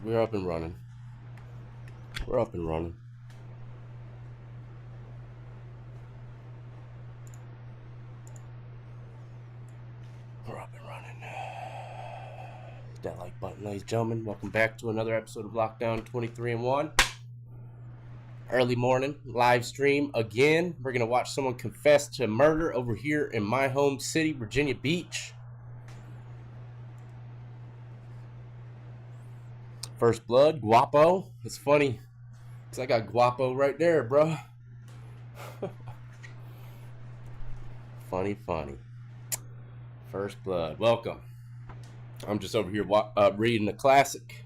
We're up and running. We're up and running. We're up and running. Hit that like button, ladies and gentlemen. Welcome back to another episode of Lockdown 23 and 1. Early morning live stream again. We're gonna watch someone confess to murder over here in my home city, Virginia Beach. First blood, guapo. It's funny because I got guapo right there, bro. Funny. First blood. Welcome. I'm just over here reading the classic.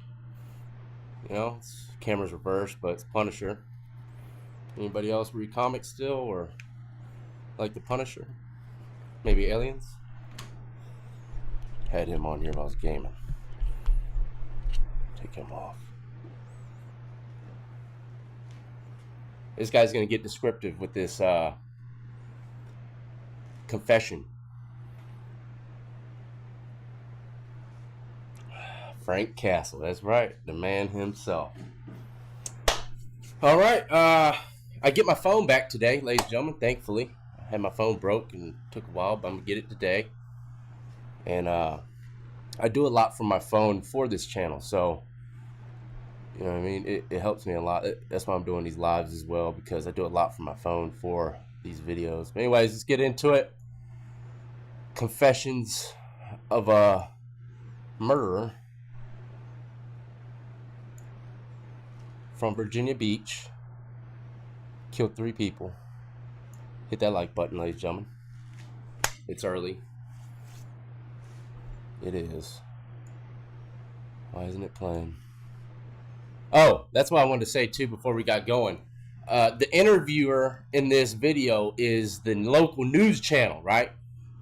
You know, camera's reversed, but it's Punisher. Anybody else read comics still or like the Punisher? Maybe Aliens? Had him on here while I was gaming. Take him off. This guy's gonna get descriptive with this confession. Frank Castle, that's right, the man himself. All right, I get my phone back today, ladies and gentlemen. Thankfully, I had my phone broke and took a while, but I'm gonna get it today. And I do a lot from my phone for this channel, so you know what I mean? It helps me a lot. That's why I'm doing these lives as well, because I do a lot from my phone for these videos. But anyways, let's get into it. Confessions of a murderer from Virginia Beach. Killed 3 people. Hit that like button, ladies and gentlemen. It's early. It is. Why isn't it playing? Oh, that's what I wanted to say too before we got going. The interviewer in this video is the local news channel, right?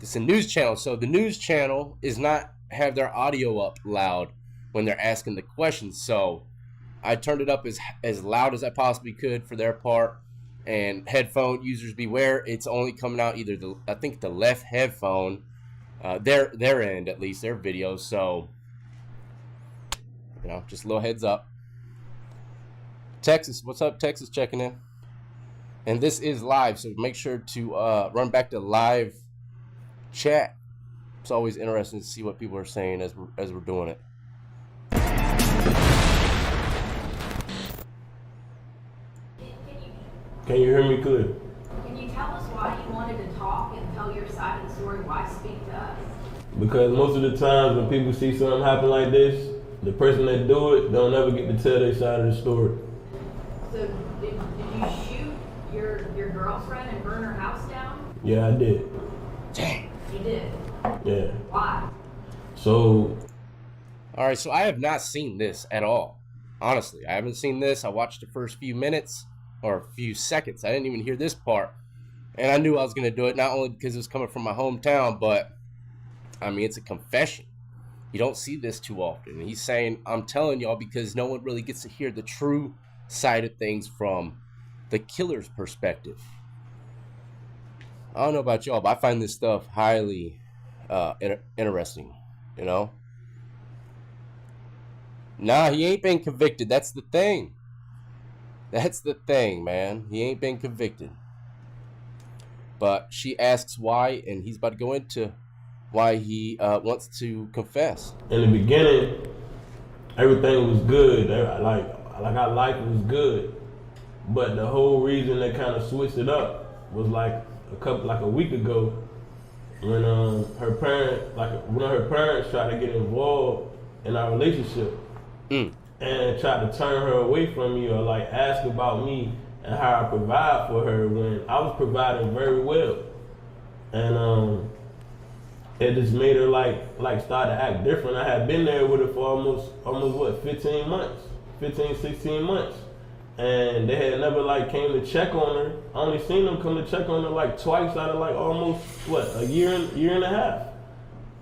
It's a news channel, so the news channel is not have their audio up loud when they're asking the questions. So I turned it up as loud as I possibly could for their part. And headphone users beware, it's only coming out either I think the left headphone, their end at least, their video. So you know, just a little heads up. Texas, what's up? Texas checking in. And this is live, so make sure to run back to live chat. It's always interesting to see what people are saying as we're doing it. Can you hear me clear? Can you tell us why you wanted to talk and tell your side of the story? Why speak to us? Because most of the times when people see something happen like this, the person that do it don't ever get to tell their side of the story. So did you shoot your girlfriend and burn her house down? Yeah, I did. Dang. You did? Yeah. Why? So. All right, so I have not seen this at all. Honestly, I haven't seen this. I watched the first few minutes or a few seconds. I didn't even hear this part. And I knew I was going to do it, not only because it was coming from my hometown, but, I mean, it's a confession. You don't see this too often. And he's saying, I'm telling y'all because no one really gets to hear the true side of things from the killer's perspective. I don't know about y'all, but I find this stuff highly interesting, you know? Nah, he ain't been convicted. That's the thing. That's the thing, man. He ain't been convicted. But she asks why, and he's about to go into why he wants to confess. In the beginning, everything was good. Like our life was good. But the whole reason they kind of switched it up was like a week ago when her parents tried to get involved in our relationship and tried to turn her away from me or like ask about me and how I provide for her when I was providing very well. And it just made her like start to act different. I had been there with her for almost what, 16 months. And they had never like came to check on her. I only seen them come to check on her like twice out of like almost what, a year and a half.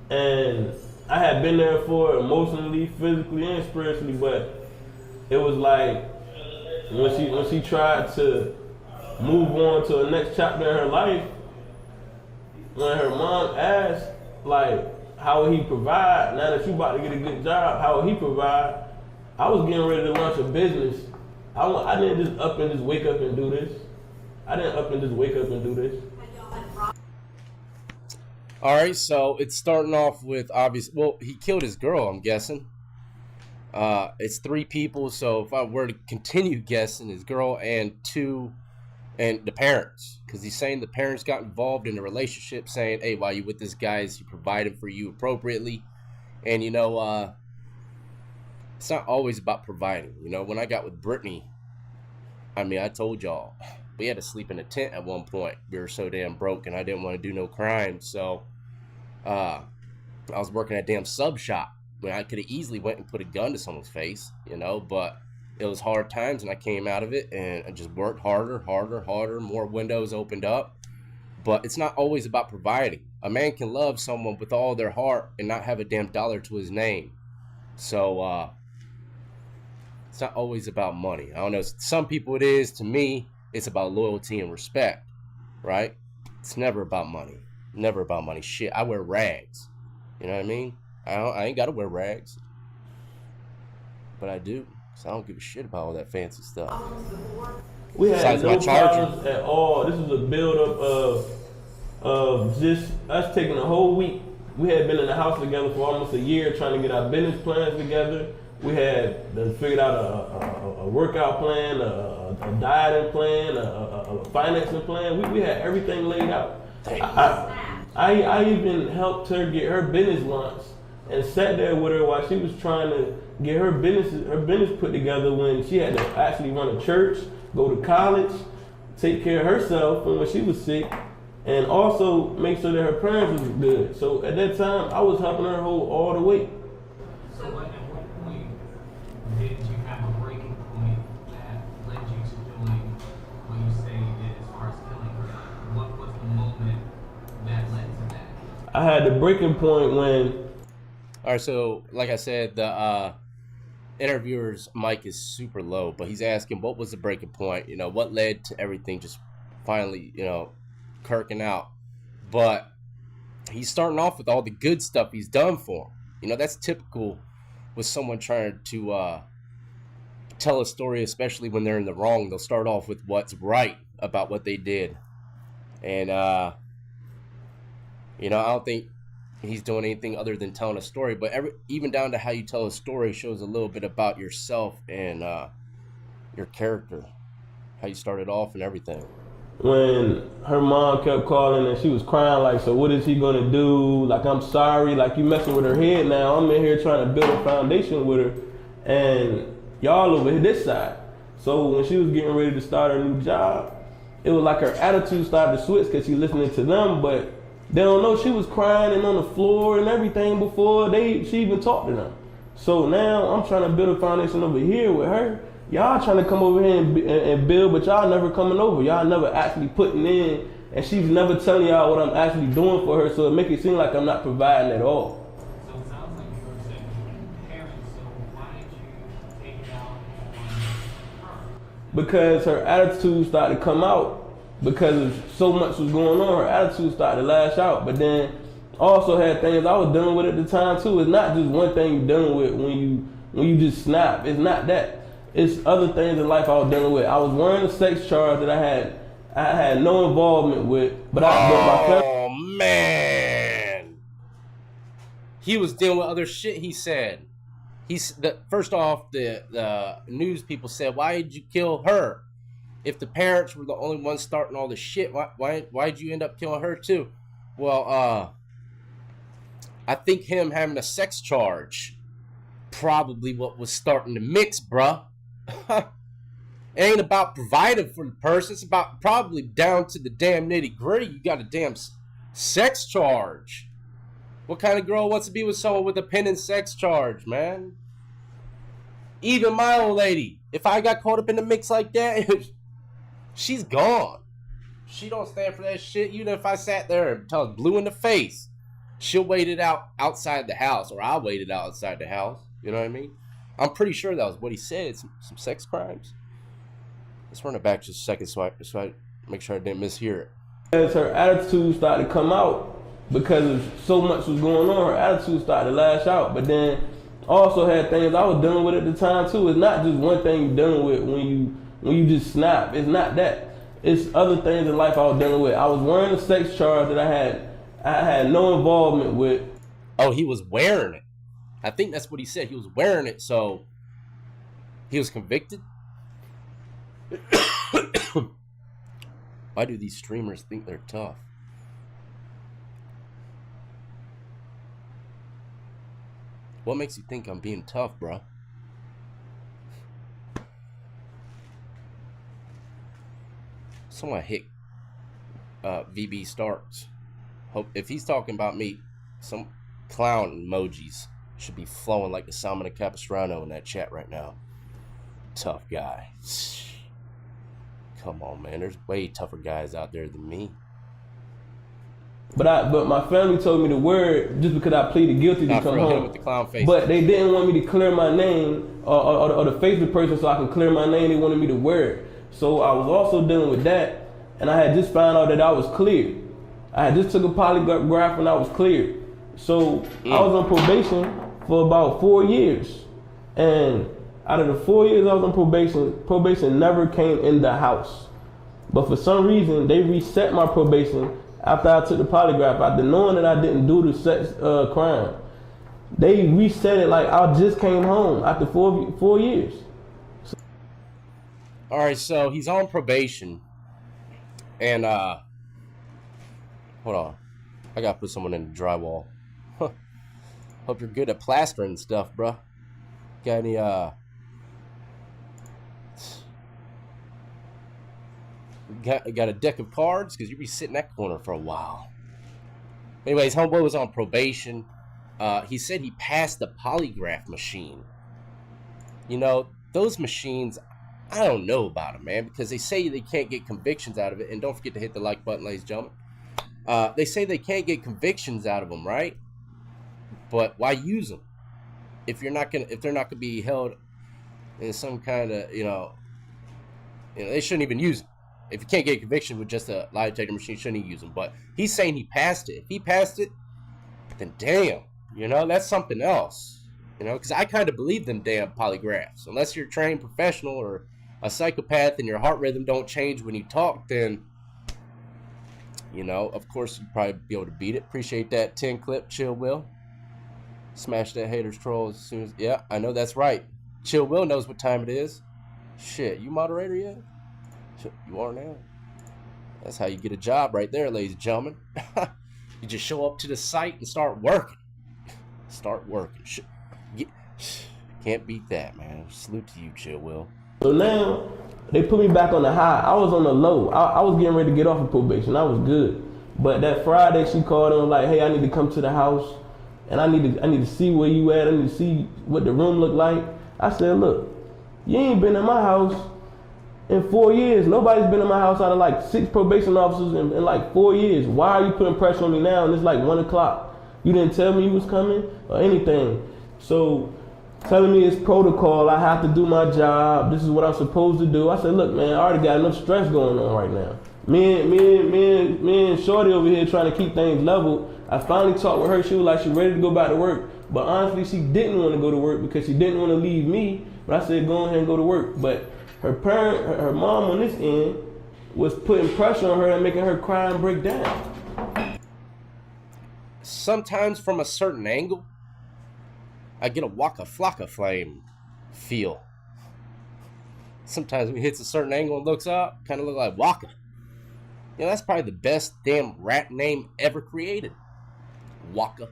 And I had been there for her emotionally, physically, and spiritually, but it was like when she tried to move on to the next chapter in her life, when her mom asked, like, how would he provide, now that you about to get a good job, how would he provide, I was getting ready to launch a business. I didn't just up and just wake up and do this. All right, so it's starting off with well, he killed his girl, I'm guessing. It's 3 people, so if I were to continue guessing, his girl and the parents, because he's saying the parents got involved in the relationship, saying, hey, while you with this guy, is he providing for you appropriately? And, you know, it's not always about providing. You know, when I got with Brittany, I mean, I told y'all, we had to sleep in a tent at one point. We were so damn broke, and I didn't want to do no crime, so I was working at a damn sub shop. When I could have easily went and put a gun to someone's face, you know, but it was hard times, and I came out of it, and I just worked harder, more windows opened up. But it's not always about providing. A man can love someone with all their heart and not have a damn dollar to his name. So it's not always about money. I don't know, some people it is. To me, it's about loyalty and respect, right? It's never about money. Never about money. Shit, I wear rags. You know what I mean? I ain't got to wear rags. But I do. So I don't give a shit about all that fancy stuff. We had Besides no my charger. problems at all. This was a build-up of just us taking a whole week. We had been in the house together for almost a year trying to get our business plans together. We had figured out a workout plan, a dieting plan, a financing plan. We had everything laid out. I even helped her get her business launched and sat there with her while she was trying to get her business put together when she had to actually run a church, go to college, take care of herself when she was sick, and also make sure that her parents was good. So at that time, I was helping her hold all the weight. So at what point did you have a breaking point that led you to doing what you say you did as far as killing her? What was the moment that led to that? I had the breaking point when... All right, so like I said, the interviewer's mic is super low, but he's asking what was the breaking point, you know, what led to everything just finally, you know, kirking out. But he's starting off with all the good stuff he's done for him. You know, that's typical with someone trying to tell a story, especially when they're in the wrong. They'll start off with what's right about what they did. And, you know, I don't think he's doing anything other than telling a story, but even down to how you tell a story shows a little bit about yourself and your character, how you started off and everything. When her mom kept calling and she was crying like, so what is he gonna do? Like, I'm sorry, like you messing with her head now. I'm in here trying to build a foundation with her and y'all over this side. So when she was getting ready to start her new job, it was like her attitude started to switch because she listening to them, but they don't know she was crying and on the floor and everything before she even talked to them. So now I'm trying to build a foundation over here with her. Y'all trying to come over here and build, but y'all never coming over. Y'all never actually putting in, and she's never telling y'all what I'm actually doing for her, so it make it seem like I'm not providing at all. So it sounds like you were saying parents, so why did you take it out on her? Because her attitude started to come out. Because so much was going on, her attitude started to lash out. But then also had things I was dealing with at the time too. It's not just one thing you're dealing with when you just snap. It's not that. It's other things in life I was dealing with. I was wearing a sex charge that I had no involvement with, but Oh man, he was dealing with other shit. He said, first off, the news people said, why did you kill her? If the parents were the only ones starting all the shit, why'd you end up killing her too? Well, I think him having a sex charge probably what was starting to mix, bruh. It ain't about providing for the person. It's about probably down to the damn nitty gritty. You got a damn sex charge. What kind of girl wants to be with someone with a pending sex charge, man? Even my old lady, if I got caught up in the mix like that, she's gone. She don't stand for that shit. Even if I sat there and tell her blue in the face, she'll wait it out outside the house, or I'll wait it outside the house. You know what I mean? I'm pretty sure that was what he said. Some sex crimes. Let's run it back just a second so I make sure I didn't mishear it. As her attitude started to come out, because of so much was going on, her attitude started to lash out. But then also had things I was dealing with at the time too. It's not just one thing you're dealing with when you just snap. It's not that. It's other things in life I was dealing with. I was wearing a sex charge that I had no involvement with. Oh, he was wearing it. I think that's what he said. He was wearing it, so he was convicted. Why do these streamers think they're tough? What makes you think I'm being tough, bro? Someone hit VB Starks. Hope if he's talking about me, some clown emojis should be flowing like the salmon and capistrano in that chat right now. Tough guy. Come on, man. There's way tougher guys out there than me. But my family told me the word just because I pleaded guilty to come home. With the clown face. But they didn't want me to clear my name or the face of the person so I can clear my name. They wanted me to wear it. So I was also dealing with that, and I had just found out that I was cleared. I had just took a polygraph and I was cleared. So I was on probation for about 4 years. And out of the 4 years I was on probation never came in the house. But for some reason, they reset my probation after I took the polygraph, after knowing that I didn't do the sex crime. They reset it like I just came home after 4 years. All right, so he's on probation, and hold on, I gotta put someone in the drywall. Huh. Hope you're good at plastering stuff, bro. Got any got a deck of cards? Because you be sitting in that corner for a while. Anyways, homeboy was on probation. He said he passed the polygraph machine. You know, those machines, I don't know about them, man, because they say they can't get convictions out of it. And don't forget to hit the like button, ladies and gentlemen. They say they can't get convictions out of them, right? But why use them if they're not gonna be held in some kind of, you know, they shouldn't even use them. If you can't get a conviction with just a lie detector machine, shouldn't use them. But he's saying he passed it. If he passed it, then damn, you know, that's something else. You know, because I kind of believe them damn polygraphs. Unless you're a trained professional or a psychopath and your heart rhythm don't change when you talk, then, you know, of course you'd probably be able to beat it. Appreciate that 10 clip, Chill Will. Smash that haters troll as soon as, yeah, I know that's right. Chill Will knows what time it is. Shit, you moderator yet? You are now. That's how you get a job right there, ladies and gentlemen. You just show up to the site and start working. Start working. Can't beat that, man. Salute to you, Chill Will. So now they put me back on the high. I was on the low. I was getting ready to get off of probation. I was good. But that Friday she called and was like, hey, I need to come to the house and I need to see where you at. I need to see what the room look like. I said, look, you ain't been in my house in 4 years. Nobody's been in my house out of like 6 probation officers in like 4 years. Why are you putting pressure on me now? And it's like 1 o'clock. You didn't tell me you was coming or anything. So telling me it's protocol, I have to do my job. This is what I'm supposed to do. I said, look, man, I already got enough stress going on right now. Me and Shorty over here trying to keep things level. I finally talked with her. She was like, she ready to go back to work. But honestly, she didn't want to go to work because she didn't want to leave me. But I said, go ahead and go to work. But her parent, her mom on this end was putting pressure on her and making her cry and break down. Sometimes from a certain angle, I get a Waka Flocka flame feel. Sometimes when he hits a certain angle and looks up, kind of look like Waka. You know, that's probably the best damn rat name ever created. Waka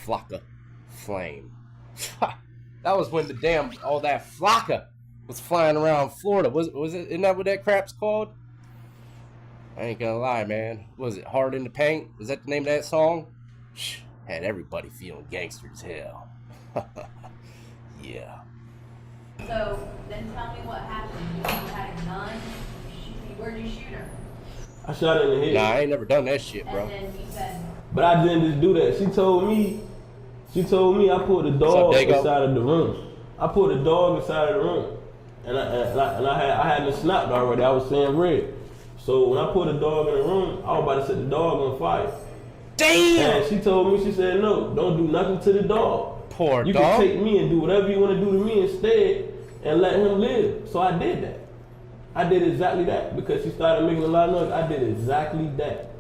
Flocka flame. That was when the damn, all that Flocka was flying around Florida. Was it, isn't that what that crap's called? I ain't gonna lie, man. Was it Hard in the Paint? Was that the name of that song? Had everybody feeling gangster as hell. Yeah. So then tell me what happened. You had a gun. Where'd you shoot her? I shot her in the head. Nah, I ain't never done that shit, bro. And then you said. But I didn't just do that. She told me I put the dog inside of the room. I put the dog inside of the room. and I hadn't snapped already. I was saying red. So when I put a dog in the room, I was about to set the dog on fire. Damn! And she told me, she said, no, don't do nothing to the dog. Poor you dog. can take me and do whatever you want to do to me instead and let him live. So I did that. I did exactly that because she started making a lot of noise. I did exactly that.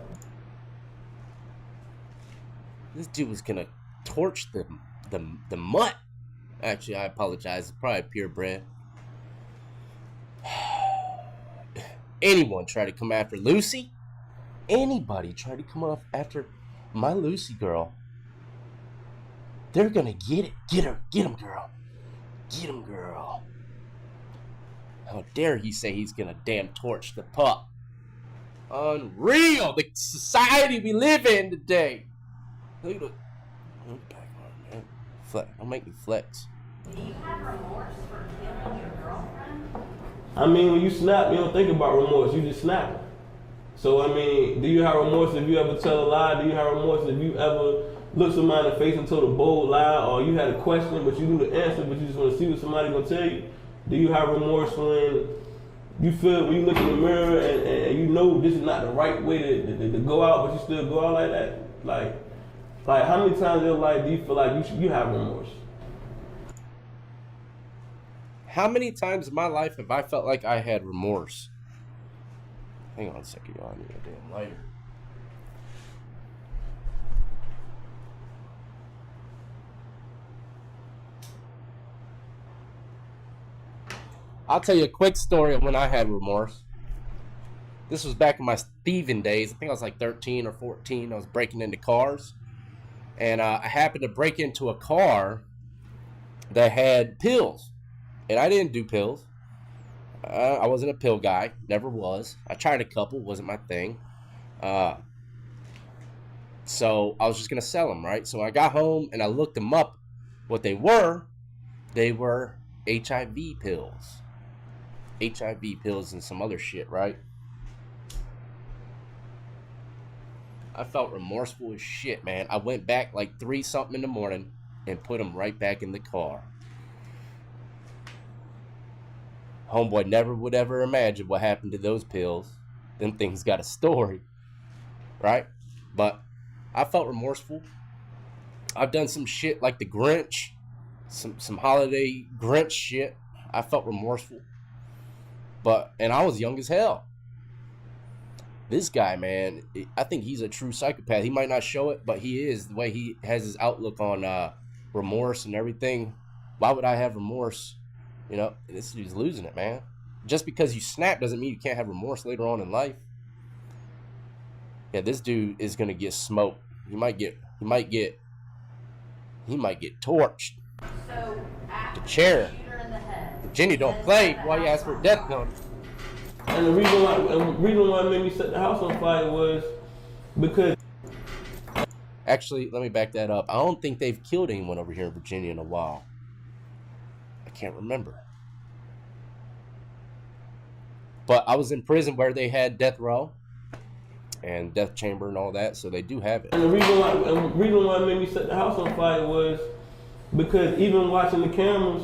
This dude was gonna torch the mutt. Actually, I apologize. It's probably purebred. Anyone try to come after Lucy? Anybody try to come up after my Lucy girl? They're gonna get it. Get her. Get him, girl. Get him, girl. How dare he say he's gonna damn torch the pup? Unreal! The society we live in today. Look at the back arm, man. Flex. Don't make me flex. Do you have remorse for killing your girlfriend? I mean, when you snap, you don't think about remorse. You just snap. So, I mean, do you have remorse if you ever tell a lie? Do you have remorse if you ever look somebody in the face and told a bold lie, or you had a question but you knew the answer but you just want to see what somebody's going to tell you? Do you have remorse when you feel, when you look in the mirror and you know this is not the right way to go out, but you still go out like that? Like how many times in your life do you feel like you have remorse? How many times in my life have I felt like I had remorse? Hang on a second, y'all. I need a damn lighter. I'll tell you a quick story of when I had remorse. This was back in my thieving days. I think I was like 13 or 14. I was breaking into cars. And I happened to break into a car that had pills. And I didn't do pills. I wasn't a pill guy. Never was. I tried a couple. Wasn't my thing. So I was just going to sell them, right? So I got home and I looked them up. What they were HIV pills. HIV pills and some other shit, right? I felt remorseful as shit, man. I went back like 3-something in the morning and put them right back in the car. Homeboy never would ever imagine what happened to those pills. Them things got a story, right? But I felt remorseful. I've done some shit like the Grinch, some holiday Grinch shit. I felt remorseful. And I was young as hell. This guy, man, I think he's a true psychopath. He might not show it, but he is. The way he has his outlook on remorse and everything. Why would I have remorse? You know, this dude's losing it, man. Just because you snap doesn't mean you can't have remorse later on in life. Yeah, this dude is gonna get smoked. He might get torched. So after The chair. you shoot her in the head, Virginia don't play while you ask for a death penalty. And the reason why it made me set the house on fire was because... Actually, let me back that up. I don't think they've killed anyone over here in Virginia in a while. I can't remember. But I was in prison where they had death row and death chamber and all that, so they do have it. And the reason why it made me set the house on fire was because even watching the cameras,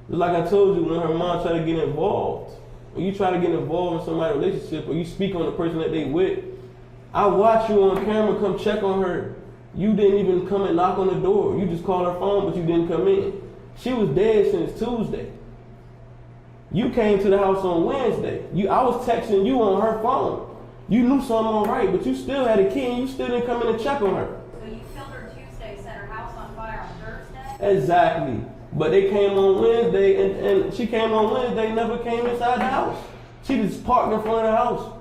like I told you, when her mom tried to get involved, when you try to get involved in somebody's relationship or you speak on the person that they with, I watch you on camera come check on her. You didn't even come and knock on the door. You just called her phone, but you didn't come in. She was dead since Tuesday. You came to the house on Wednesday. I was texting you on her phone. You knew something was right, but you still had a key and you still didn't come in and check on her. so you killed her Tuesday, set her house on fire on Thursday? Exactly. But they came on Wednesday, and she came on Wednesday, never came inside the house. She just parked in front of the house.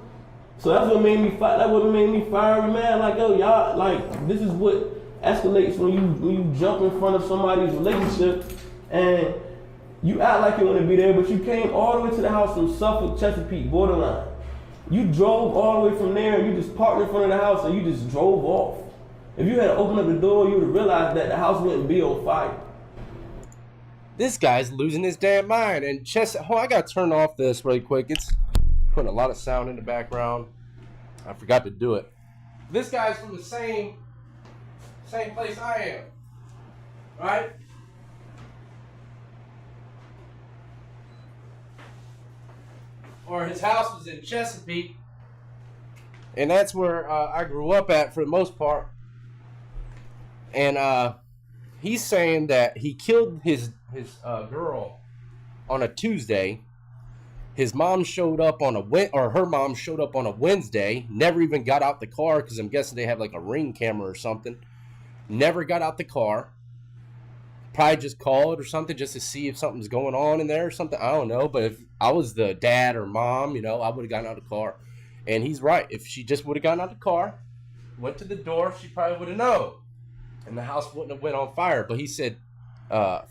So that's what made me fight. That's what made me fiery mad. Like, yo, y'all, like, this is what escalates when you jump in front of somebody's relationship and you act like you want to be there, but you came all the way to the house from Suffolk, Chesapeake, borderline. You drove all the way from there and you just parked in front of the house and you just drove off. If you had opened up the door, you would have realized that the house wouldn't be on fire. This guy's losing his damn mind. And I gotta turn off this really quick. It's putting a lot of sound in the background. I forgot to do it. This guy's from the same place I am, right? or his house was in Chesapeake, and that's where I grew up at for the most part. And he's saying that he killed his girl on a Tuesday. His mom showed up on her mom showed up on a Wednesday. Never even got out the car because I'm guessing they have like a Ring camera or something. Never got out the car. Probably just called or something just to see if something's going on in there or something. I don't know. But if I was the dad or mom, I would have gotten out of the car. And he's right. If she just would have gotten out of the car, went to the door, she probably would have known. And the house wouldn't have went on fire. But he said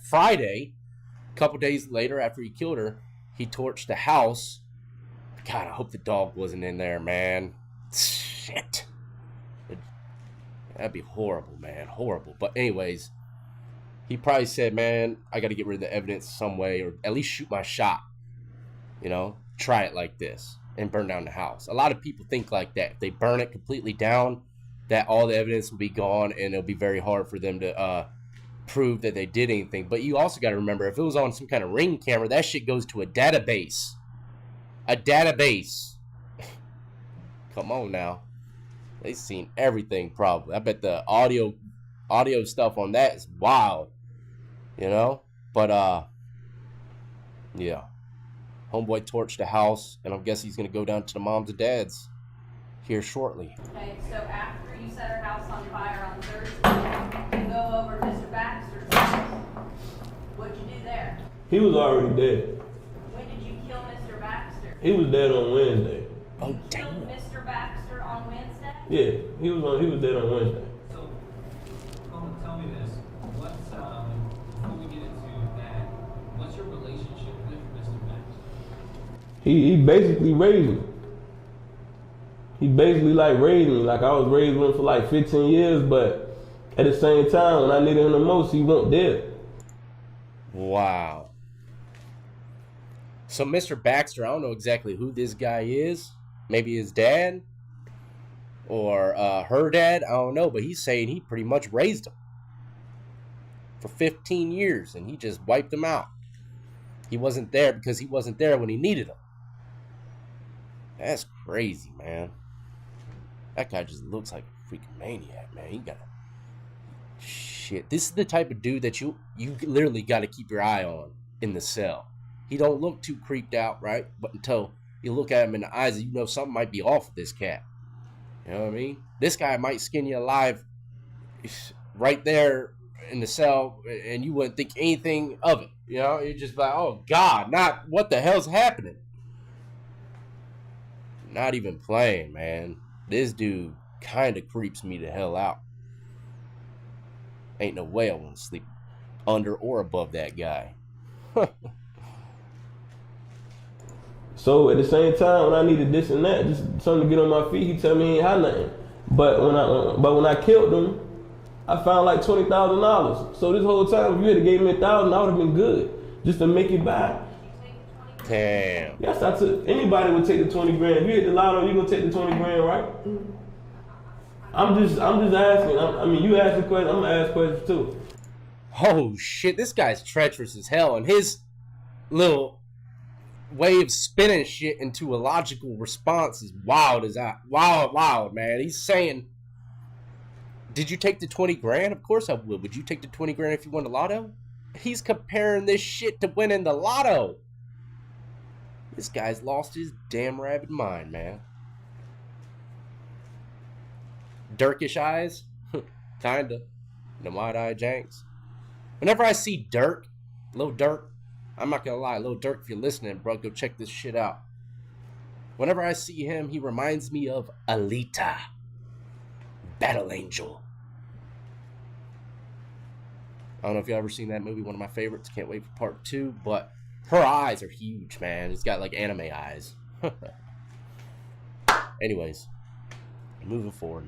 Friday, a couple days later after he killed her, he torched the house. God, I hope the dog wasn't in there, man. Shit. That'd be horrible, man. Horrible. But anyways, he probably said, man, I got to get rid of the evidence some way, or at least shoot my shot. Try it like this and burn down the house. A lot of people think like that. If they burn it completely down, that all the evidence will be gone, and it'll be very hard for them to prove that they did anything. But you also got to remember, if it was on some kind of Ring camera, that shit goes to a database. A database. Come on now. They've seen everything probably. I bet the audio stuff on that is wild. But yeah. Homeboy torched the house, and I guess he's gonna go down to the moms and dads here shortly. Okay, so after you set her house on fire on Thursday, you go over to Mr. Baxter's house. What'd you do there? He was already dead. When did you kill Mr. Baxter? He was dead on Wednesday. Oh, You damn. killed Mr. Baxter on Wednesday? Yeah, he was dead on Wednesday. So, tell me this. Before we get into that, what's your relationship with Mr. Baxter? He basically raised me. He basically raised me. I was raised with him for 15 years, but at the same time, when I needed him the most, he wasn't there. Wow. So Mr. Baxter, I don't know exactly who this guy is. Maybe his dad or her dad. I don't know, but he's saying he pretty much raised him for 15 years, and he just wiped him out. He wasn't there because he wasn't there when he needed him. That's crazy, man. That guy just looks like a freaking maniac, man. He got shit. This is the type of dude that you literally got to keep your eye on in the cell. He don't look too creeped out, right? But until you look at him in the eyes, you know something might be off with this cat. You know what I mean? This guy might skin you alive right there in the cell, and you wouldn't think anything of it. You're just like, oh God, not what the hell's happening? Not even playing, man. This dude kind of creeps me the hell out. Ain't no way I want to sleep under or above that guy. So at the same time, when I needed this and that, just something to get on my feet, he tell me he ain't had nothing. But when I killed him, I found $20,000. So this whole time, if you had gave me $1,000, I would have been good, just to make it back. Damn. Yes, I took. Anybody would take the 20 grand. If you hit the lotto, you gonna take the 20 grand, right? I'm just asking. I mean, you ask the question, I'm gonna ask questions too. Oh shit, this guy's treacherous as hell, and his little way of spinning shit into a logical response is wild as that. Wild, man. He's saying, did you take the 20 grand? Of course I would. Would you take the 20 grand if you won the lotto? He's comparing this shit to winning the lotto. This guy's lost his damn rabid mind, man. Dirkish eyes? Kinda. The wide-eyed Janks. Whenever I see Dirk, Lil Durk, I'm not gonna lie, Lil Durk, if you're listening, bro, go check this shit out. Whenever I see him, he reminds me of Alita, Battle Angel. I don't know if y'all ever seen that movie, one of my favorites. Can't wait for part 2, but her eyes are huge, man. It's got anime eyes. Anyways, moving forward.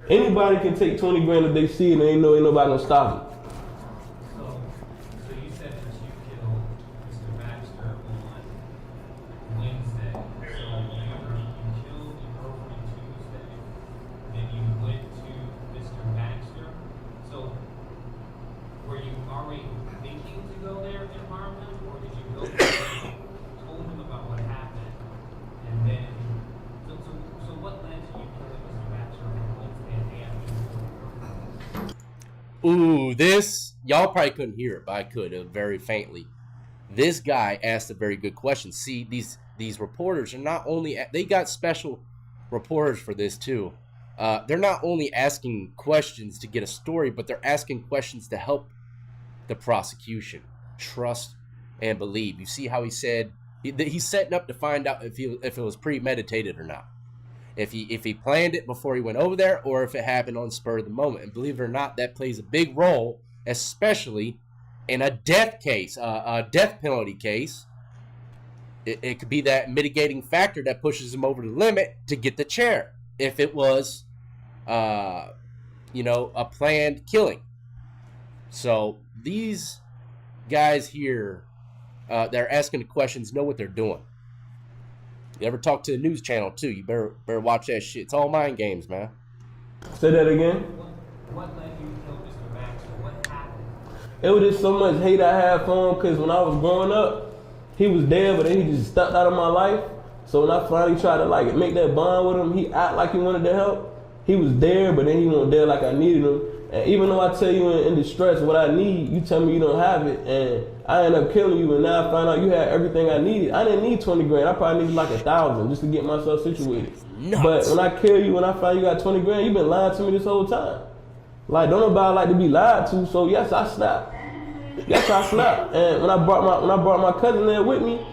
Anybody can take 20 grand if they see it and ain't nobody gonna stop it. So you said that you killed Mr. Baxter on Wednesday. So you killed your girlfriend Tuesday, then you went to Mr. Baxter. So were you already thinking to go there in Harlem, or did you go there and told him about what happened? Ooh, this, y'all probably couldn't hear it, but I could very faintly. This guy asked a very good question. See, these reporters are not only, they got special reporters for this too. They're not only asking questions to get a story, but they're asking questions to help the prosecution trust and believe. You see how he said he's setting up to find out if it was premeditated or not. If he planned it before he went over there, or if it happened on spur of the moment. And believe it or not, that plays a big role, especially in a death case, a death penalty case. It could be that mitigating factor that pushes him over the limit to get the chair. If it was, a planned killing. So these guys here, they're asking the questions, know what they're doing. You ever talk to the news channel too, you better watch that shit. It's all mind games, man. Say that again. What led you to kill Mr. Baxter? What happened? It was just so much hate I had for him because when I was growing up, he was there, but then he just stepped out of my life. So when I finally tried to make that bond with him, he act like he wanted to help. He was there, but then he wasn't there like I needed him. And even though I tell you in distress what I need, you tell me you don't have it, and I end up killing you, and now I find out you had everything I needed. I didn't need 20 grand. I probably needed like 1,000 just to get myself situated. Nuts. But when I kill you, when I find you got 20 grand, you've been lying to me this whole time. Like, don't nobody like to be lied to, so yes, I snapped. Yes, I snapped. And when I brought my cousin there with me,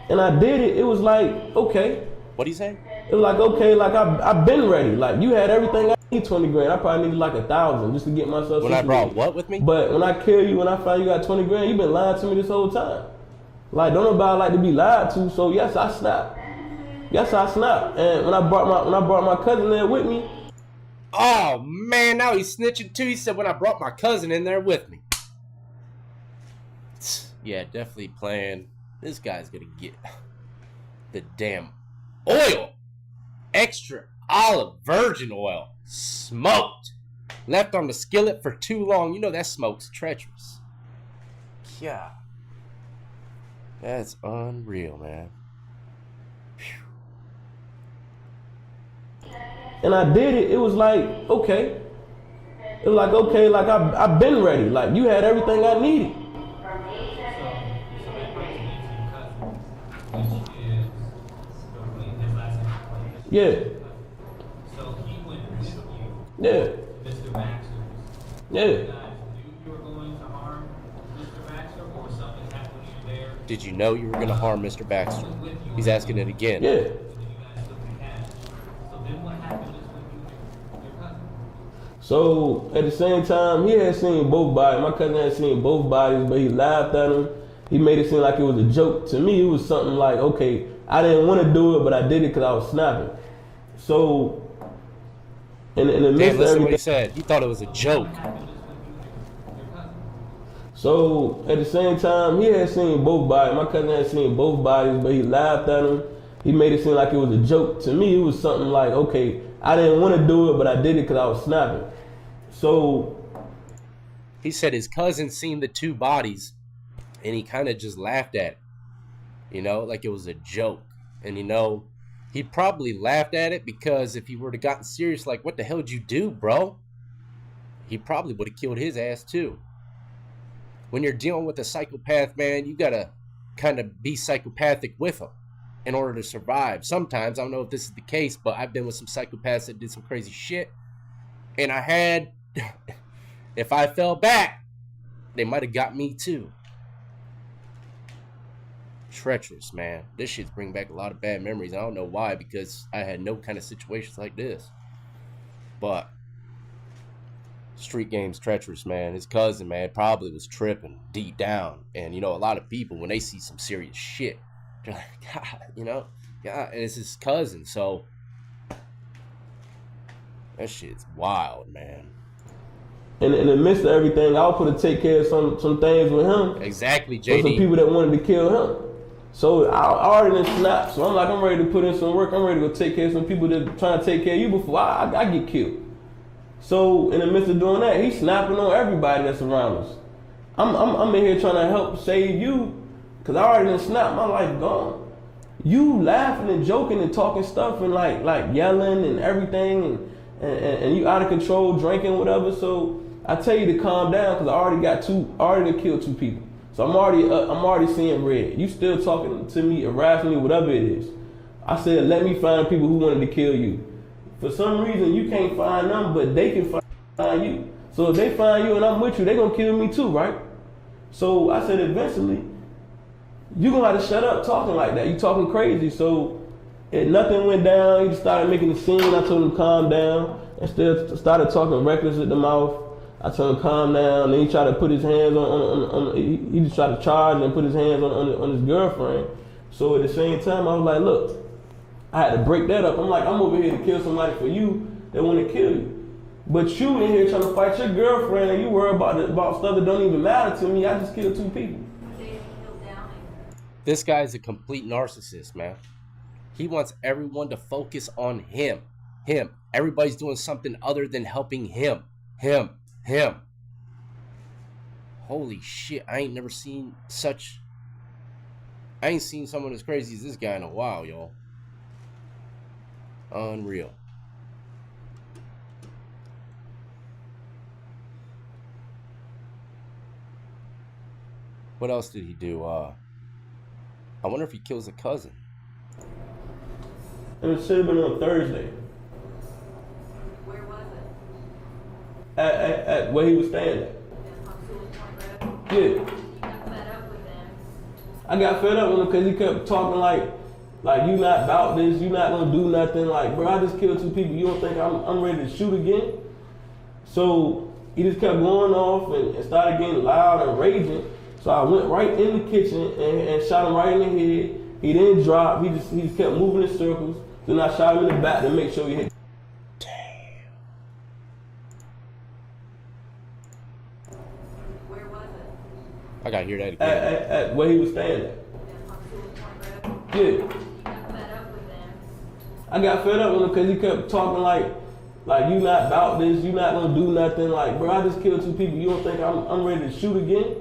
and I did it, it was like, okay. What do you say? It was like, okay, like I've been ready. Like, you had everything I need 20 grand. I probably needed like 1,000 just to get myself situated. When I brought what with me? But when I kill you, when I find you got 20 grand, you've been lying to me this whole time. Like, don't nobody like to be lied to, so yes, I snapped. Yes, I snapped. And when I brought my cousin there with me. Oh man, now he's snitching too. He said when I brought my cousin in there with me. Yeah, definitely playing. This guy's gonna get the damn oil. Extra olive virgin oil. Smoked. Left on the skillet for too long. You know that smoke's treacherous. Yeah. That's unreal, man. And I did it, it was like, okay. It was like, okay, like I've been ready. Like, you had everything I needed. Yeah. So he went with you. Yeah. Mr. Baxter. Yeah. You guys knew you were going to harm Mr. Baxter, or something happened when you were there? Did you know you were going to harm Mr. Baxter? He's asking it again. Yeah. And then you guys took the cash. So then what happened is when you and your cousin? So at the same time, he had seen both bodies. My cousin had seen both bodies, but he laughed at him. He made it seem like it was a joke. To me, it was something like, okay, I didn't want to do it, but I did it because I was snapping. So, in the midst of listen everything, what he said. He thought it was a joke. So at the same time, he had seen both bodies. My cousin had seen both bodies, but he laughed at him. He made it seem like it was a joke. To me, it was something like, okay, I didn't want to do it, but I did it because I was snapping. So he said his cousin seen the two bodies, and he kind of just laughed at it, like it was a joke. And he probably laughed at it because if he were to gotten serious, like, what the hell did you do, bro? He probably would have killed his ass too. When you're dealing with a psychopath, man, you gotta kind of be psychopathic with them in order to survive. Sometimes, I don't know if this is the case, but I've been with some psychopaths that did some crazy shit. And I had, if I fell back, they might have got me too. Treacherous, man. This shit's bringing back a lot of bad memories. I don't know why, because I had no kind of situations like this. But street game's treacherous, man. His cousin, man, probably was tripping deep down. And, a lot of people, when they see some serious shit, they're like, God, God, and it's his cousin. So that shit's wild, man. And in the midst of everything, I was put to take care of some things with him. Exactly, JD. JD. Some people that wanted to kill him. So I already done snapped. So I'm ready to put in some work. I'm ready to go take care of some people that trying to take care of you before I get killed. So in the midst of doing that, he's snapping on everybody that's around us. I'm in here trying to help save you, because I already done snapped. My life gone. You laughing and joking and talking stuff and like yelling and everything and you out of control, drinking, whatever. So I tell you to calm down because I already killed 2 people. So I'm already seeing red. You still talking to me, harassing me, whatever it is. I said, let me find people who wanted to kill you. For some reason, you can't find them, but they can find you. So if they find you and I'm with you, they gonna kill me too, right? So I said, eventually, you gonna have to shut up talking like that. You talking crazy. So nothing went down. He just started making a scene. I told him to calm down. And still started talking reckless at the mouth. I told him calm down. Then he tried to put his hands on he just tried to charge and put his hands on his girlfriend. So at the same time, I was like, look, I had to break that up. I'm like, I'm over here to kill somebody for you that want to kill you. But you in here trying to fight your girlfriend and you worry about stuff that don't even matter to me. I just killed 2 people. This guy's a complete narcissist, man. He wants everyone to focus on him. Him. Everybody's doing something other than helping him. Him. Holy shit, I ain't seen someone as crazy as this guy in a while, y'all. Unreal. What else did he do? I wonder if he kills a cousin. It should have been on Thursday. Where was it? At where he was staying at. Yeah. You got fed up with them. I got fed up with him because he kept talking like you not about this, you not gonna do nothing. Like, bro, I just killed 2 people. You don't think I'm ready to shoot again? So he just kept going off and started getting loud and raging. So I went right in the kitchen and shot him right in the head. He didn't drop. He just kept moving in circles. Then I shot him in the back to make sure he hit. Damn. Where was it? I gotta hear that again. At where he was staying at. Yeah. You got fed up with them. I got fed up with him because he kept talking like you not about this, you not gonna do nothing. Like, bro, I just killed 2 people. You don't think I'm ready to shoot again?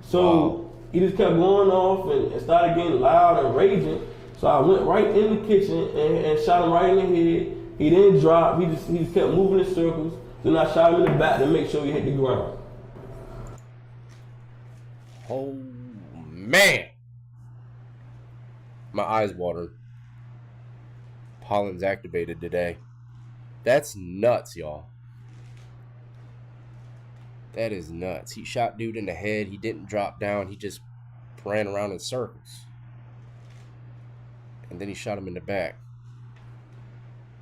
So he just kept going off and started getting loud and raging. So I went right in the kitchen and shot him right in the head. He didn't drop. He just kept moving in circles. Then I shot him in the back to make sure he hit the ground. Oh man, my eyes water. Pollen's activated today. That's nuts, y'all. That is nuts. He shot dude in the head. He didn't drop down. He just ran around in circles. And then he shot him in the back.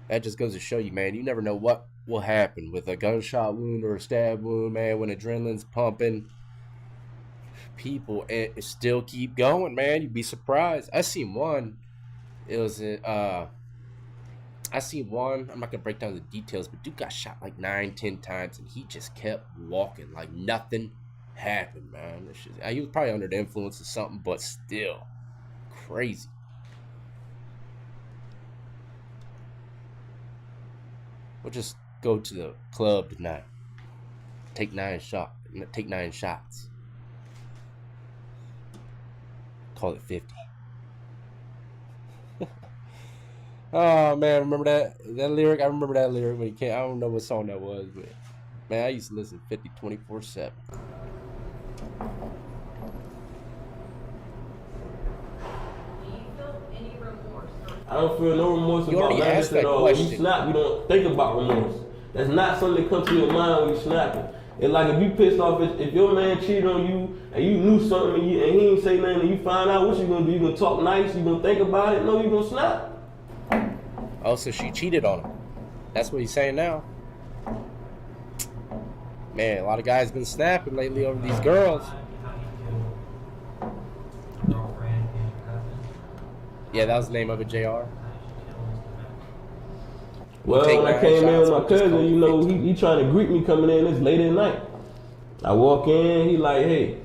That just goes to show you, man, you never know what will happen with a gunshot wound or a stab wound, man. When adrenaline's pumping, people still keep going, man. You'd be surprised. I seen one. It was I seen one, I'm not gonna break down the details, but dude got shot like 9-10 times and he just kept walking like nothing happened, man. He was probably under the influence of something, but still crazy. We'll just go to the club tonight. Take 9 shots. Call it 50. Oh man, remember that lyric? I remember that lyric when he came. I don't know what song that was, but man, I used to listen to 50 24/7. Do you feel any remorse? I don't feel no remorse You about already asked that at that all. When you question. snap, you don't think about remorse. That's not something that comes to your mind when you snapping. It's like if you pissed off, if your man cheated on you and you knew something and he ain't say nothing and you find out, what you gonna do? You gonna talk nice? You gonna think about it? No, you gonna snap. Oh, so she cheated on him. That's what he's saying now. Man, a lot of guys been snapping lately over these girls. Yeah, that was the name of it, JR. Well, Take when I 9 came in shots, with my we'll just cousin, call it you know, 50. he trying to greet me coming in. It's late at night. I walk in, he like, hey.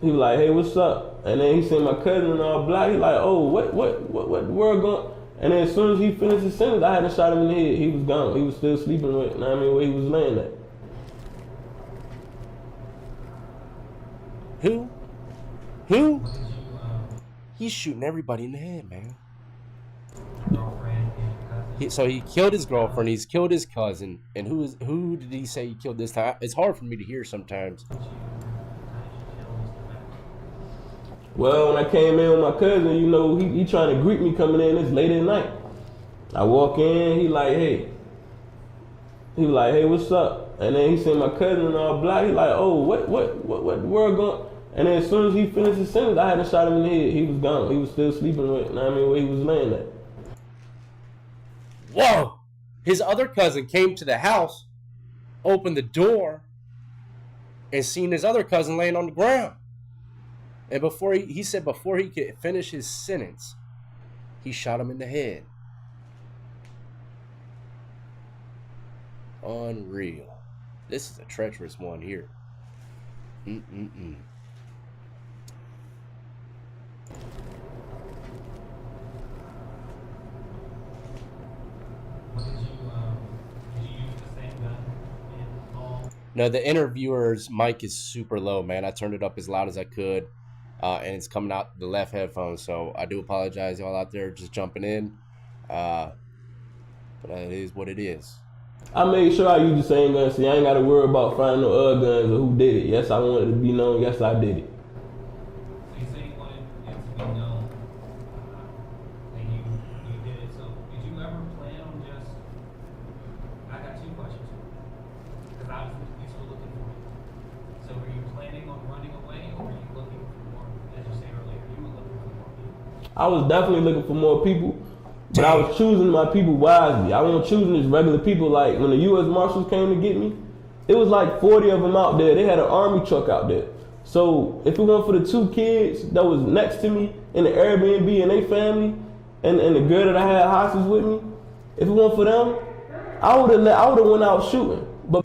He like, hey, what's up? And then he seen my cousin and all black. He like, oh, what world going? And then as soon as he finished his sentence, I had to shot him in the head. He was gone. He was still sleeping with, where he was laying at. Who? He's shooting everybody in the head, man. So he killed his girlfriend. He's killed his cousin. And who did he say he killed this time? It's hard for me to hear sometimes. Well, when I came in with my cousin, you know, he trying to greet me coming in. It's late at night. I walk in, he like, hey, what's up? And then he seen my cousin all black. He like, oh, what world going? And then as soon as he finished his sentence, I hadn't shot him in the head. He was gone. He was still sleeping with, where he was laying at. Whoa! His other cousin came to the house, opened the door, and seen his other cousin laying on the ground. And before he said before he could finish his sentence, he shot him in the head. Unreal. This is a treacherous one here. No, the interviewer's mic is super low, man. I turned it up as loud as I could, and it's coming out the left headphone. So I do apologize, y'all out there just jumping in. But it is what it is. I made sure I used the same gun. See, I ain't got to worry about finding no other guns or who did it. Yes, I wanted to be known. Yes, I did it. So you say you wanted it to be known, and you did it. So did you ever plan on just? I got two questions. Because obviously police were looking for you. So were you planning on running away, or were you looking for more? As you said earlier, you were looking for more people. I was definitely looking for more people. But I was choosing my people wisely. I wasn't choosing just regular people. Like when the U.S. Marshals came to get me, it was like 40 of them out there. They had an army truck out there. So if it weren't for the two kids that was next to me in the Airbnb and their family, and the girl that I had hostage with me, if it weren't for them, I would have went out shooting. But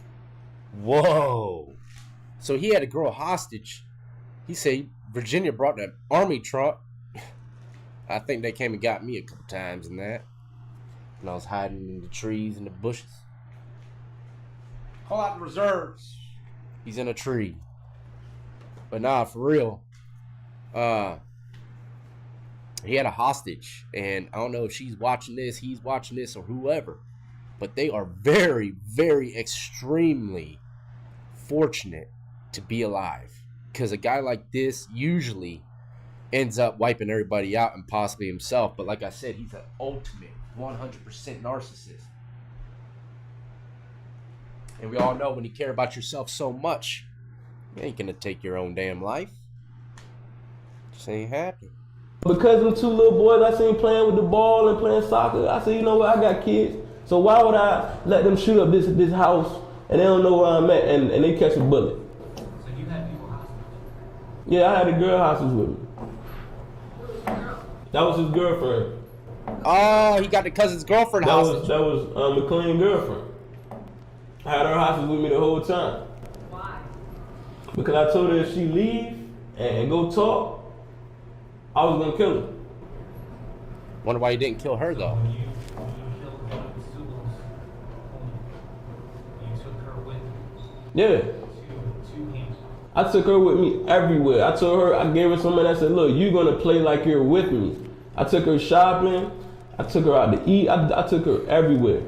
whoa! So he had a girl hostage. He said Virginia brought that army truck. I think they came and got me a couple times in that. And I was hiding in the trees and the bushes. Call out the reserves. He's in a tree. But nah, for real. He had a hostage. And I don't know if she's watching this, he's watching this, or whoever. But they are very, very extremely fortunate to be alive. Because a guy like this usually ends up wiping everybody out and possibly himself. But like I said, he's an ultimate 100% narcissist. And we all know when you care about yourself so much, you ain't gonna take your own damn life. Just ain't happening. Because them two little boys I seen playing with the ball and playing soccer, I said, you know what, I got kids. So why would I let them shoot up this house and they don't know where I'm at and they catch a bullet? So you had people hostage? Yeah, I had a girl hostage with me. That was his girlfriend. Oh, he got the cousin's girlfriend hostage. That was McLean's girlfriend. I had her hostage with me the whole time. Why? Because I told her if she leave and go talk, I was gonna kill her. Wonder why you didn't kill her though. When you killed one of the Zulus, you took her with you Yeah. to him. I took her with me everywhere. I told her, I gave her something that said, look, you're gonna play like you're with me. I took her shopping. I took her out to eat. I took her everywhere.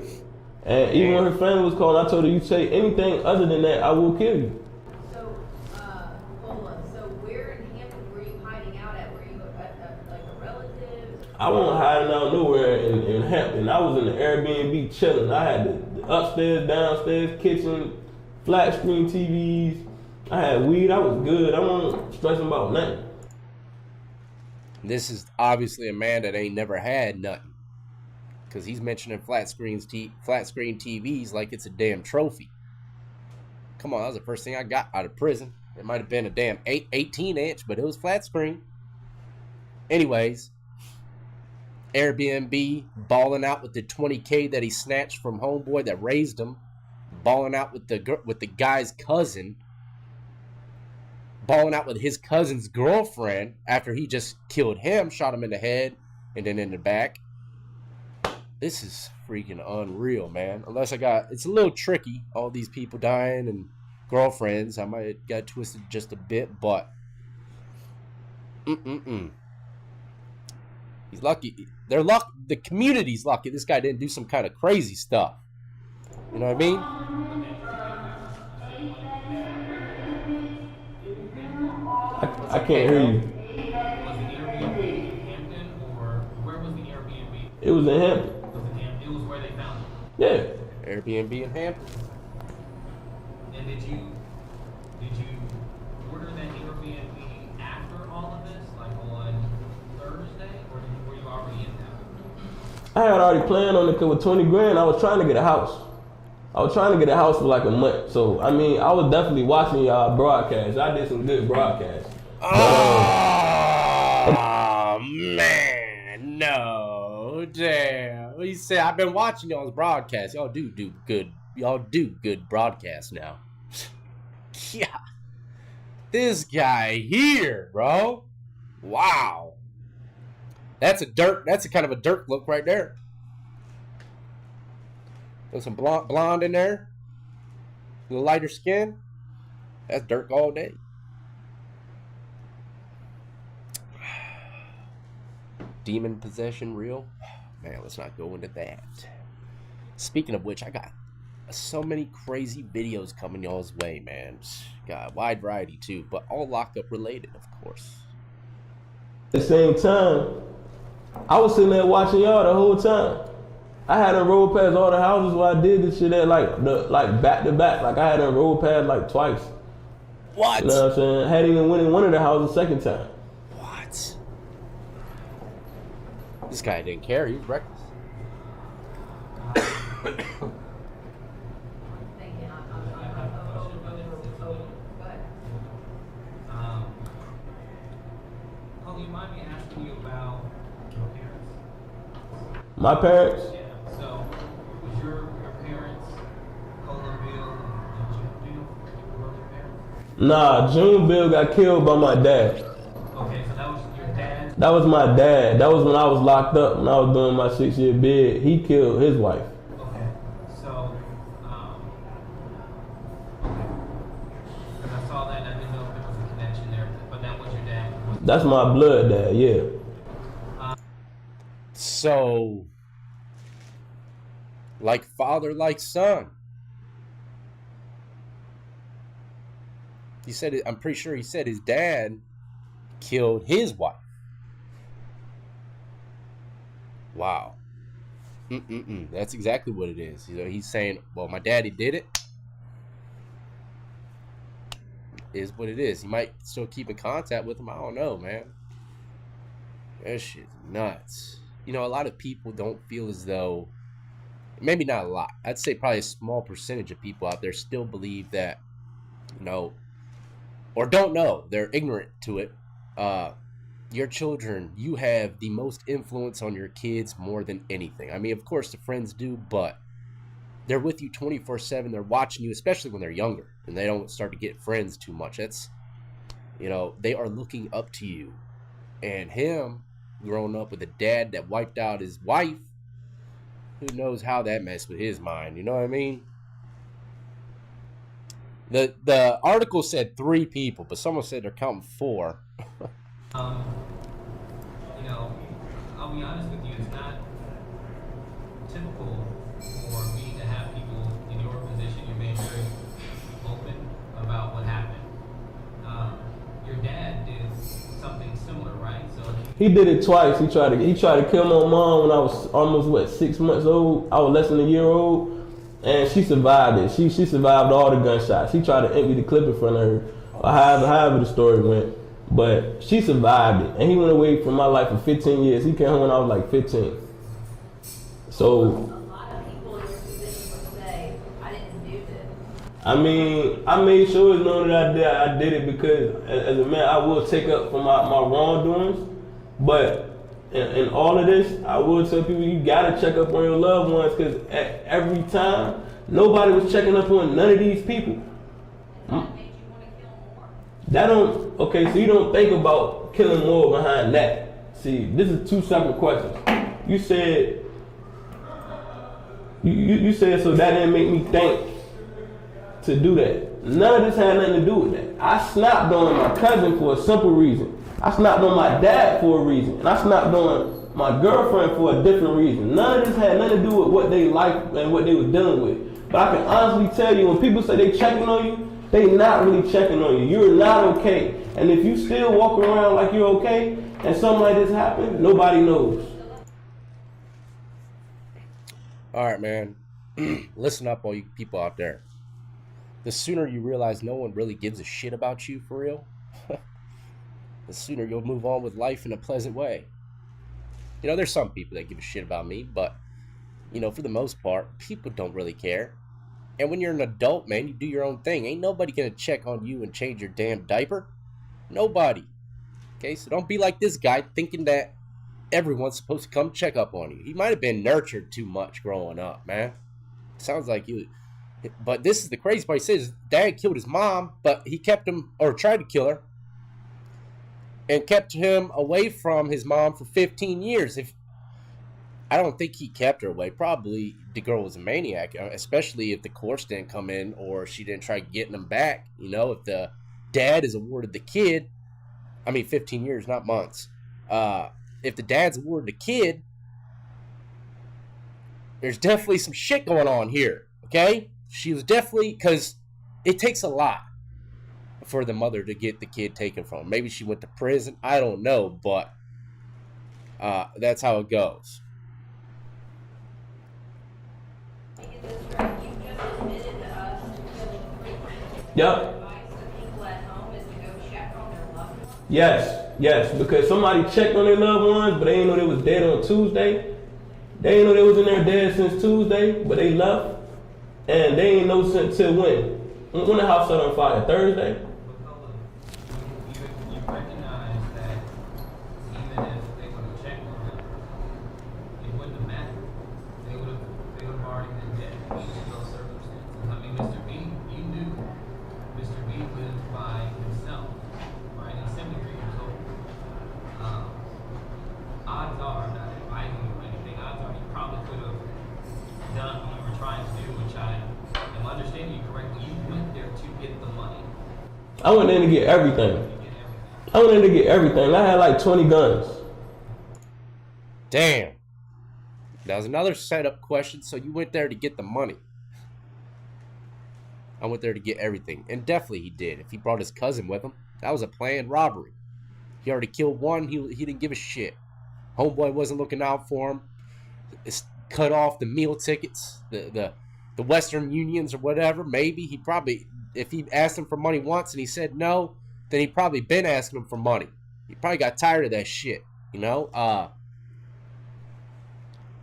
And even when her family was calling, I told her, you say anything other than that, I will kill you. So, hold on. So where in Hampton were you hiding out at? Were you at like a relative? I wasn't hiding out nowhere in Hampton. I was in the Airbnb chilling. I had the upstairs, downstairs, kitchen, flat screen TVs. I had weed. I was good. I wasn't stressing about nothing. This is obviously a man that ain't never had nothing. Because he's mentioning flat screen TVs like it's a damn trophy. Come on, that was the first thing I got out of prison. It might have been a damn 18-inch, but it was flat screen. Anyways, Airbnb, balling out with the $20K that he snatched from homeboy that raised him, balling out with the guy's cousin, balling out with his cousin's girlfriend after he just killed him, shot him in the head and then in the back. This is freaking unreal, man. It's a little tricky, all these people dying and girlfriends. I might got twisted just a bit, but He's lucky. They're lucky. The community's lucky this guy didn't do some kind of crazy stuff. You know what I mean? I can't hear you. Was the Airbnb in Hampton, or where was the Airbnb? It was in Hampton. It was in Hampton. It was where they found it. Yeah. Airbnb in Hampton. And did you order that Airbnb after all of this, like on Thursday, or were you already in town? I had already planned on it because with 20 grand, I was trying to get a house. I was trying to get a house for like a month. So, I mean, I was definitely watching y'all broadcasts. I did some good broadcasts. Oh, man. No. Damn. He said, I've been watching y'all's broadcasts. Y'all do good. Y'all do good broadcasts now. Yeah. This guy here, bro. Wow. That's a kind of a Dirk look right there. There's some blonde in there. A little lighter skin. That's Dirk all day. Demon possession real? Man, let's not go into that. Speaking of which, I got so many crazy videos coming y'all's way, man. Got a wide variety too, but all lockup related, of course. At the same time, I was sitting there watching y'all the whole time. I had to roll past all the houses where I did this shit at like back to back. Like I had to roll past like twice. What? You know what I'm saying? I hadn't even went in one of the houses the second time. What? This guy didn't care. He was reckless. Oh, you mind me asking you about your parents? My parents? Yeah. So, was your parents Cola Bill and June Bill? Were your parents? Nah, June Bill got killed by my dad. Okay, so that was your dad? That was my dad. That was when I was locked up, when I was doing my 6-year bid. He killed his wife. Okay, so, because I saw that and I didn't know if there was a connection there, but that was your dad. That's my blood dad, yeah. So, like father, like son. He said it, I'm pretty sure he said his dad killed his wife. Wow. That's exactly what it is. You know, he's saying, well, my daddy did it. Is what it is. He might still keep in contact with him. I don't know, man. That shit's nuts. You know, a lot of people don't feel as though, maybe not a lot, I'd say probably a small percentage of people out there still believe that, you know, or don't know, they're ignorant to it. Your children, you have the most influence on your kids more than anything. I mean, of course, the friends do, but they're with you 24/7. They're watching you, especially when they're younger and they don't start to get friends too much. That's, you know, they are looking up to you. And him growing up with a dad that wiped out his wife, who knows how that messed with his mind, you know what I mean? The article said 3 people, but someone said they're counting 4. You know, I'll be honest with you, it's not typical for me to have people in your position. You're being very open about what happened. Your dad did something similar, right? So He did it twice. He tried to kill my mom when I was almost 6 months old. I was less than a year old, and she survived it. She survived all the gunshots. He tried to empty the clip in front of her, or however the story went. But she survived it, and he went away from my life for 15 years. He came home when I was like 15. So A lot of people in your position would say, I didn't do this. I mean, I made sure it's known that I did it because as a man, I will take up for my wrongdoings. But in all of this, I will tell people you gotta check up on your loved ones because at every time, nobody was checking up on none of these people. That made you want to kill more. That don't, okay, so you don't think about killing more behind that. See, this is 2 separate questions. You said, you said so that didn't make me think to do that. None of this had nothing to do with that. I snapped on my cousin for a simple reason. I snapped on my dad for a reason. And I snapped on my girlfriend for a different reason. None of this had nothing to do with what they liked and what they was dealing with. But I can honestly tell you, when people say they checking on you, they not really checking on you. You're not okay. And if you still walking around like you're okay, and something like this happens, nobody knows. All right, man. Listen up, all you people out there. The sooner you realize no one really gives a shit about you for real, the sooner you'll move on with life in a pleasant way. You know, there's some people that give a shit about me, but, you know, for the most part, people don't really care. And when you're an adult, man, you do your own thing. Ain't nobody gonna check on you and change your damn diaper. Nobody. Okay, so don't be like this guy thinking that everyone's supposed to come check up on you. He might have been nurtured too much growing up, man. Sounds like you. But this is the crazy part. He says dad killed his mom, but he kept him, or tried to kill her, and kept him away from his mom for 15 years. I don't think he kept her away. Probably the girl was a maniac, especially if the courts didn't come in or she didn't try getting him back. You know, if the dad is awarded the kid, 15 years, not months. If the dad's awarded the kid, there's definitely some shit going on here, okay? She was definitely, because it takes a lot for the mother to get the kid taken from her. Maybe she went to prison. I don't know, but that's how it goes. Yep. Yes, because somebody checked on their loved ones, but they didn't know they was dead on Tuesday. They didn't know they was in there dead since Tuesday, but they left, and they didn't know since till when? When the house set on fire? Thursday? You recognize that even if they would have checked on them, it wouldn't have mattered. They would have already been dead in those circumstances. Mr. B, you knew Mr. B lived by himself, right? He's 73 years old. Odds are, not if I knew anything, odds are you probably could have done what you were trying to do, which I am understanding you correctly. You went there to get the money. I went in to get everything. I had like 20 guns. Damn. That was another setup question. So you went there to get the money. I went there to get everything. And definitely he did. If he brought his cousin with him, that was a planned robbery. He already killed one. He didn't give a shit. Homeboy wasn't looking out for him. It's cut off the meal tickets, the Western Unions or whatever. Maybe he probably, if he asked him for money once and he said no, then he probably been asking him for money. He probably got tired of that shit, you know?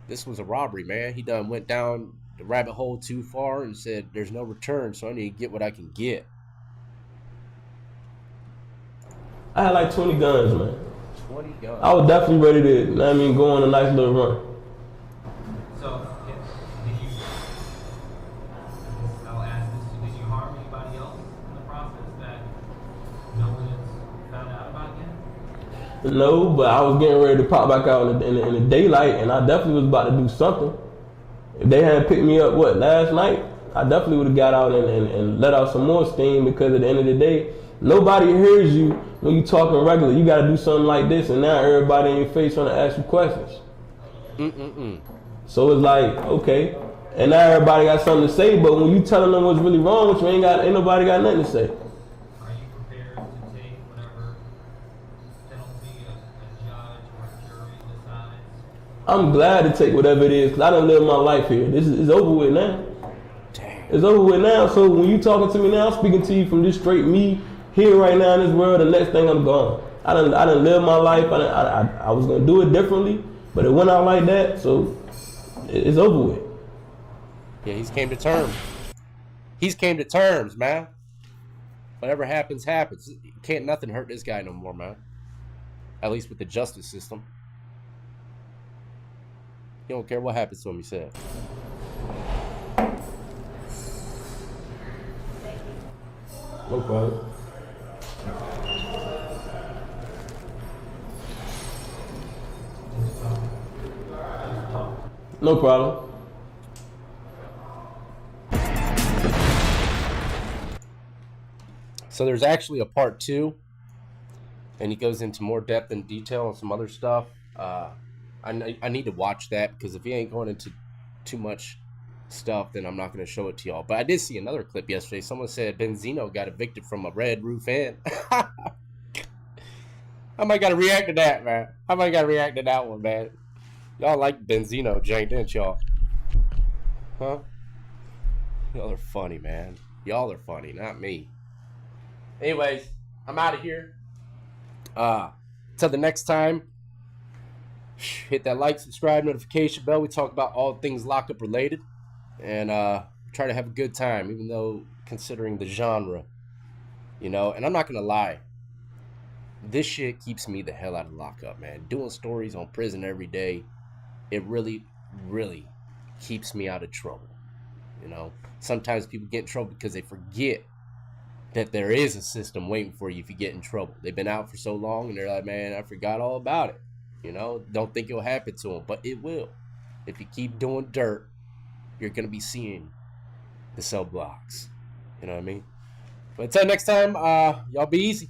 This was a robbery, man. He done went down the rabbit hole too far and said there's no return, so I need to get what I can get. I had like 20 guns, man. 20 guns. I was definitely ready to, go on a nice little run. So, did you, I'll ask this, did you harm anybody else in the process that no one has found out about yet? No, but I was getting ready to pop back out in the daylight, and I definitely was about to do something. If they hadn't picked me up, last night, I definitely would have got out and let out some more steam, because at the end of the day, nobody hears you when you talking regular. You got to do something like this, and now everybody in your face trying to ask you questions. So it's like, okay, and now everybody got something to say, but when you telling them what's really wrong with you, ain't nobody got nothing to say. Are you prepared to take whatever penalty a judge or a jury decides? I'm glad to take whatever it is, because I done lived my life here. This is over with now. Damn. It's over with now, so when you talking to me now, I'm speaking to you from this straight me, here right now in this world. The next thing I'm gone. I done live my life. I was gonna do it differently, but it went out like that, so it's over with. Yeah, he's came to terms. He's came to terms, man. Whatever happens, happens. Can't nothing hurt this guy no more, man. At least with the justice system. He don't care what happens to him, he said. No problem. No problem. So there's actually a part 2, and he goes into more depth and detail on some other stuff. I I need to watch that, because if he ain't going into too much stuff, then I'm not going to show it to y'all. But I did see another clip yesterday. Someone said Benzino got evicted from a Red Roof Inn. I might got to react to that, man. I might got to react to that one, man. Y'all like Benzino, Jane, didn't y'all? Huh? Y'all are funny, man. Y'all are funny, not me. Anyways, I'm out of here. Till the next time, hit that like, subscribe, notification bell. We talk about all things lockup related, and try to have a good time, even though considering the genre, you know. And I'm not gonna lie, this shit keeps me the hell out of lockup, man. Doing stories on prison every day, it really, really keeps me out of trouble. You know, sometimes people get in trouble because they forget that there is a system waiting for you if you get in trouble. They've been out for so long and they're like, man, I forgot all about it. You know, don't think it'll happen to them, but it will. If you keep doing dirt, you're going to be seeing the cell blocks. You know what I mean? But until next time, y'all be easy.